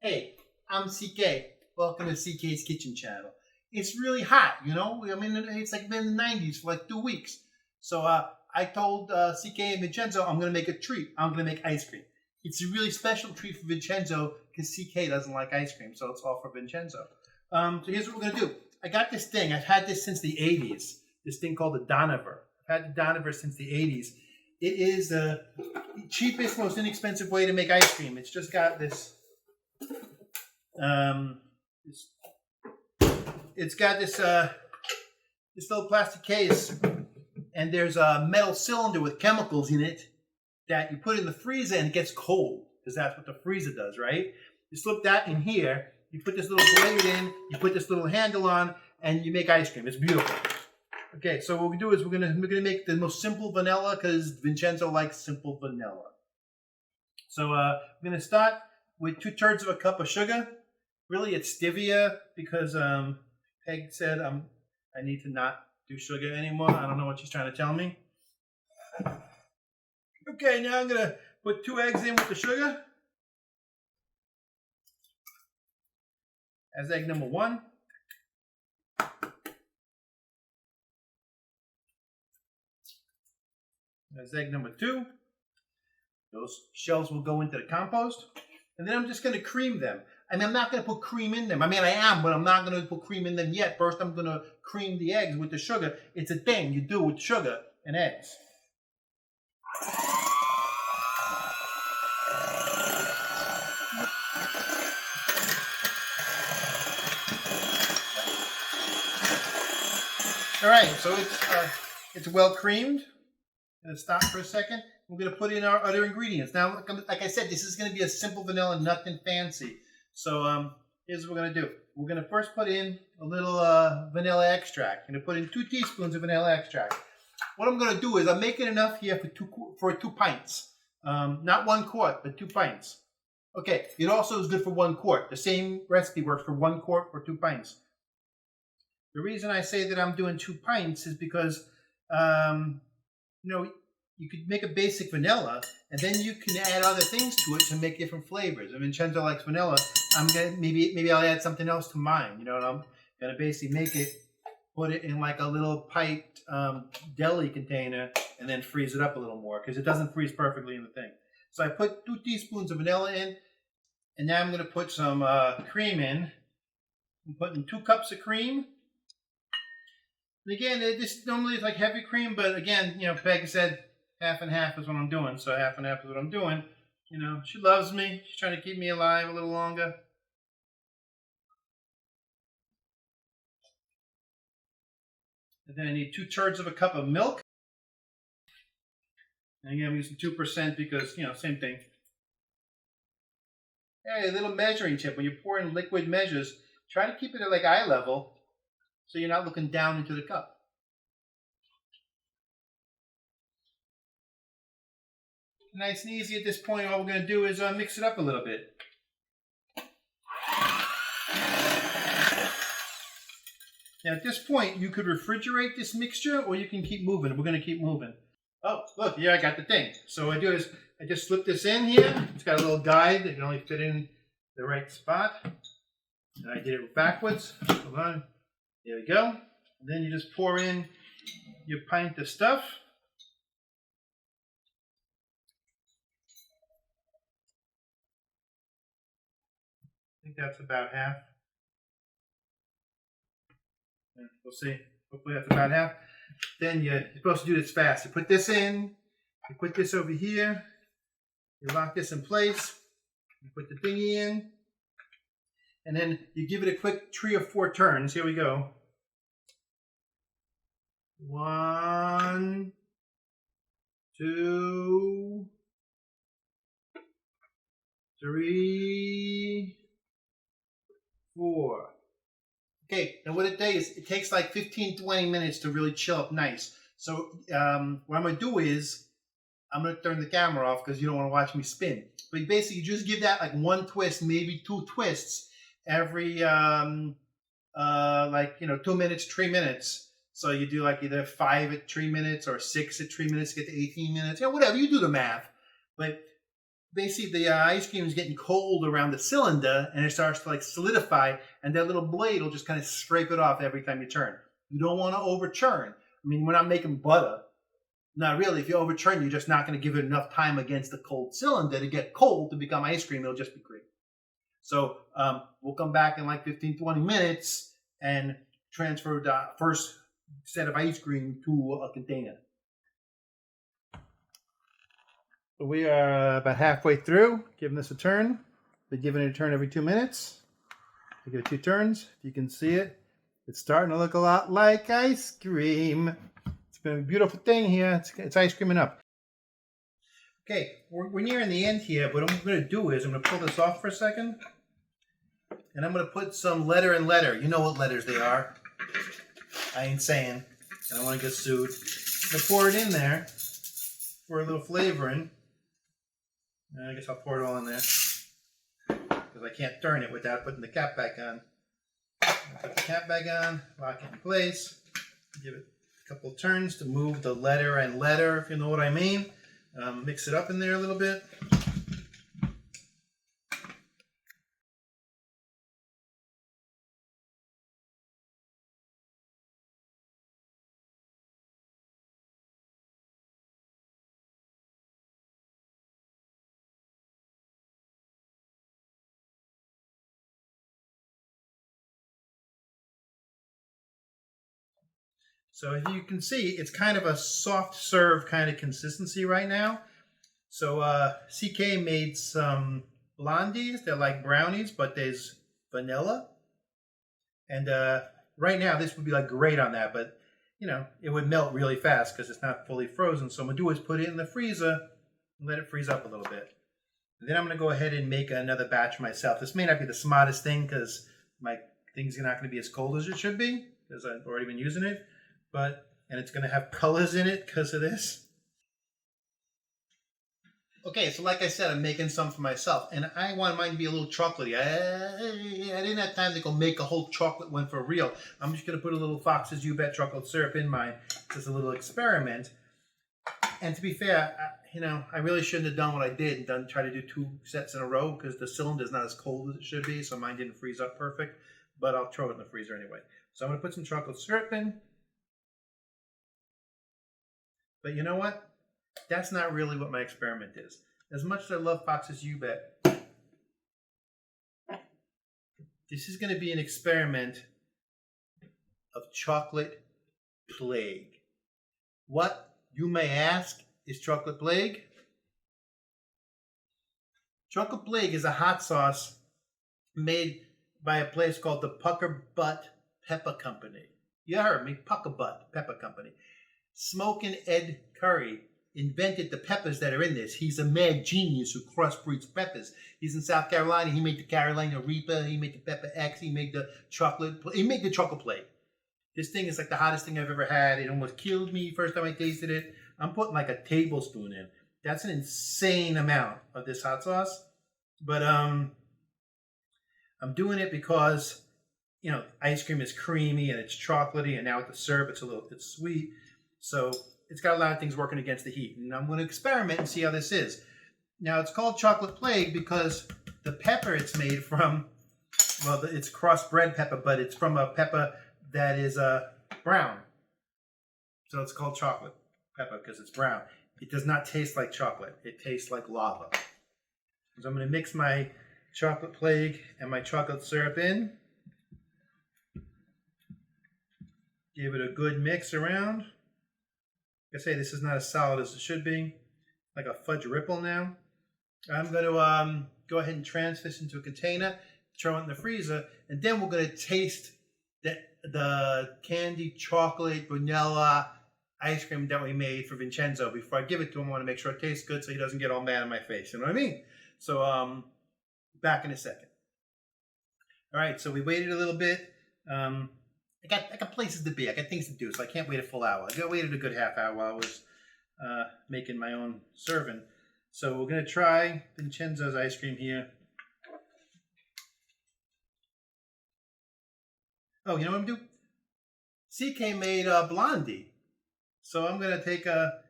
Hey, I'm CK. Welcome to CK's Kitchen Channel. It's really hot, you know? I mean, it's like been in the 90s for like 2 weeks. So I told CK and Vincenzo I'm going to make a treat. I'm going to make ice cream. It's a really special treat for Vincenzo because CK doesn't like ice cream, so it's all for Vincenzo. So here's what we're going to do. I got this thing. I've had this since the 80s. This thing called the Donover. I've had the Donover since the 80s. It is the cheapest, most inexpensive way to make ice cream. It's just got this... it's got this this little plastic case, and there's a metal cylinder with chemicals in it that you put in the freezer and it gets cold, because that's what the freezer does, right? You slip that in here, you put this little blade in, you put this little handle on, and you make ice cream. It's beautiful. Okay, so what we do is we're gonna make the most simple vanilla because Vincenzo likes simple vanilla. So we're gonna start with 2/3 of a cup of sugar. Really, it's stevia because Peg said I need to not do sugar anymore. I don't know what she's trying to tell me. Okay, now I'm gonna put 2 eggs in with the sugar. That's egg number 1. That's egg number 2. Those shells will go into the compost. And then I'm just going to cream them. I mean, I'm not going to put cream in them. I mean, I am, but I'm not going to put cream in them yet. First, I'm going to cream the eggs with the sugar. It's a thing you do with sugar and eggs. All right, so it's well creamed. I'm going to stop for a second. We're going to put in our other ingredients. Now, like I said, this is going to be a simple vanilla, nothing fancy. So here's what we're going to do. We're going to first put in a little vanilla extract. I'm going to put in 2 teaspoons of vanilla extract. What I'm going to do is I'm making enough here for 2 pints. Not 1 quart, but 2 pints. Okay, it also is good for 1 quart. The same recipe works for 1 quart or 2 pints. The reason I say that I'm doing 2 pints is because, you know, you could make a basic vanilla, and then you can add other things to it to make different flavors. I mean, Vincenzo likes vanilla. I'm gonna maybe I'll add something else to mine. You know, and I'm gonna basically make it, put it in like a little piped deli container, and then freeze it up a little more because it doesn't freeze perfectly in the thing. So I put 2 teaspoons of vanilla in, and now I'm gonna put some cream in. I'm putting 2 cups of cream. And again, this normally is like heavy cream, but again, you know, Peg said half and half is what I'm doing, so half and half is what I'm doing. You know, she loves me. She's trying to keep me alive a little longer. And then I need 2/3 of a cup of milk. And again, I'm using 2% because, you know, same thing. Hey, a little measuring tip. When you pour in liquid measures, try to keep it at like eye level so you're not looking down into the cup. Nice and easy at this point. All we're going to do is mix it up a little bit. Now at this point, you could refrigerate this mixture or you can keep moving. We're going to keep moving. Oh, look, here I got the thing. So what I do is I just slip this in here. It's got a little guide that can only fit in the right spot. And I did it backwards. Hold on. There we go. And then you just pour in your pint of stuff. I think that's about half. We'll see. Hopefully that's about half. Then you're supposed to do this fast. You put this in. You put this over here. You lock this in place. You put the thingy in. And then you give it a quick 3 or 4 turns. Here we go. 1, 2, 3, 4. Okay, and what it does is it takes like 15-20 minutes to really chill up nice. So what I'm going to do is I'm going to turn the camera off because you don't want to watch me spin. But basically you just give that like 1 twist, maybe 2 twists every like, you know, 2 minutes, 3 minutes. So you do like either 5 at 3 minutes or 6 at 3 minutes to get to 18 minutes. Yeah, whatever, you do the math. But basically the ice cream is getting cold around the cylinder, and it starts to like solidify, and that little blade will just kind of scrape it off every time you turn. You don't want to over churn. I mean, we're not making butter. Not really. If you over churn, you're just not going to give it enough time against the cold cylinder to get cold to become ice cream. It'll just be cream. So we'll come back in like 15, 20 minutes and transfer the first set of ice cream to a container. So we are about halfway through, giving this a turn. We're giving it a turn every 2 minutes. We give it 2 turns. If you can see it, it's starting to look a lot like ice cream. It's been a beautiful thing here. It's ice creaming up. Okay, we're nearing the end here, but what I'm going to do is I'm going to pull this off for a second. And I'm going to put some letter and letter. You know what letters they are. I ain't saying. I don't want to get sued. I'm going to pour it in there for a little flavoring. I guess I'll pour it all in there because I can't turn it without putting the cap back on. Put the cap back on, lock it in place, give it a couple turns to move the letter and letter, if you know what I mean. Mix it up in there a little bit. So as you can see, it's kind of a soft serve kind of consistency right now. So CK made some blondies. They're like brownies, but there's vanilla. And right now, this would be like great on that, but you know, it would melt really fast because it's not fully frozen. So what I'm gonna do is put it in the freezer and let it freeze up a little bit. And then I'm gonna go ahead and make another batch myself. This may not be the smartest thing because my thing's not gonna be as cold as it should be because I've already been using it. And it's going to have colors in it because of this. Okay, so like I said, I'm making some for myself, and I want mine to be a little chocolatey. I didn't have time to go make a whole chocolate one for real. I'm just going to put a little Fox's You Bet chocolate syrup in mine. Just a little experiment. And to be fair, I really shouldn't have done what I did and try to do 2 sets in a row because the cylinder is not as cold as it should be, so mine didn't freeze up perfect. But I'll throw it in the freezer anyway. So I'm going to put some chocolate syrup in. But you know what? That's not really what my experiment is. As much as I love Fox's You Bet, this is going to be an experiment of chocolate plague. What, you may ask, is chocolate plague? Chocolate plague is a hot sauce made by a place called the Pucker Butt Pepper Company. You heard me, Pucker Butt Pepper Company. Smokin' Ed Curry invented the peppers that are in this. He's a mad genius who crossbreeds peppers. He's in South Carolina. He made the Carolina Reaper. He made the Pepper X. He made the chocolate plague. This thing is like the hottest thing I've ever had. It almost killed me first time I tasted it. I'm putting like a tablespoon in. That's an insane amount of this hot sauce. But I'm doing it because, ice cream is creamy and it's chocolatey, and now with the syrup it's sweet. So it's got a lot of things working against the heat. And I'm going to experiment and see how this is. Now, it's called chocolate plague because the pepper it's made from, well, it's crossbred pepper, but it's from a pepper that is brown. So it's called chocolate pepper because it's brown. It does not taste like chocolate. It tastes like lava. So I'm going to mix my chocolate plague and my chocolate syrup in. Give it a good mix around. Like I say, this is not as solid as it should be. Like a fudge ripple now. I'm going to go ahead and transfer this into a container, throw it in the freezer, and then we're going to taste the candy, chocolate, vanilla ice cream that we made for Vincenzo. Before I give it to him, I want to make sure it tastes good so he doesn't get all mad in my face. You know what I mean? So back in a second. All right, so we waited a little bit. I got places to be. I got things to do, so I can't wait a full hour. I waited a good half hour while I was making my own serving. So we're going to try Vincenzo's ice cream here. Oh, you know what I'm doing? CK made a blondie. So I'm going to take a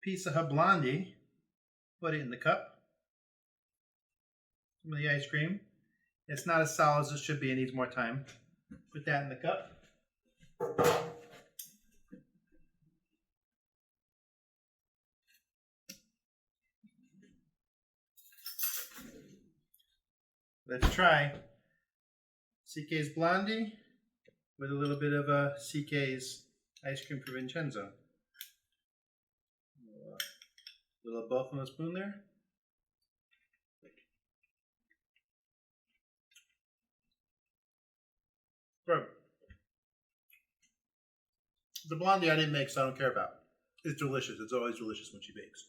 piece of her blondie, put it in the cup. some of the ice cream. It's not as solid as it should be. It needs more time. Put that in the cup. Let's try CK's Blondie with a little bit of CK's ice cream for Vincenzo. A little both on the spoon there. Good. The Blondie I didn't make, so I don't care about. It's delicious. It's always delicious when she bakes.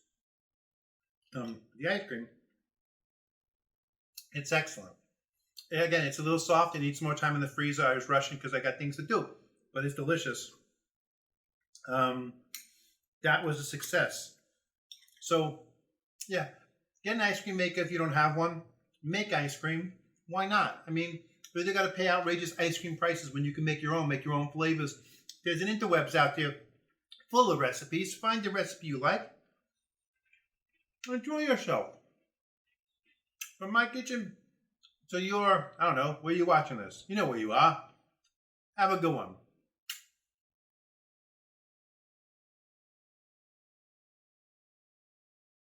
The ice cream, it's excellent. Again, it's a little soft. It needs more time in the freezer. I was rushing because I got things to do, but it's delicious. That was a success. So, yeah, get an ice cream maker if you don't have one. Make ice cream. Why not? I mean, you either got to pay outrageous ice cream prices when you can make your own flavors. There's an interwebs out there full of recipes. Find the recipe you like. Enjoy yourself. From my kitchen to your, I don't know, where you watching this. You know where you are. Have a good one.